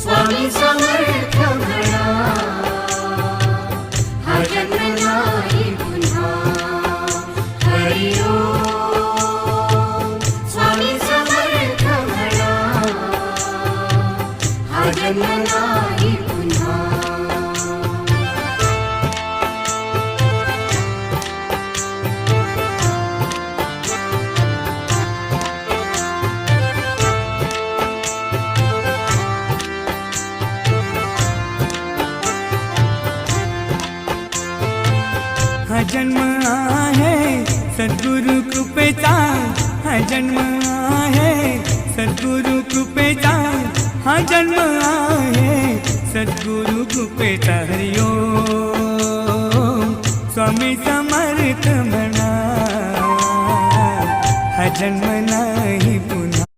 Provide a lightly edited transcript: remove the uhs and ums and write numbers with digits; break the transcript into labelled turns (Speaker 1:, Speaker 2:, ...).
Speaker 1: स्वामी समर्थ म्हणा, हा जन्म नाही पुन्हा. हरि ओम स्वामी समर्थ म्हणा, हा जन्म नाही पुन्हा.
Speaker 2: हा जन्म आहे सद्गुरु कृपेचा, हा जन्म आहे सद्गुरु कृपेचा, हा जन्म आहे सद्गुरु कृपेचा. हरि ओम स्वामी समर्थ म्हणा, हा जन्म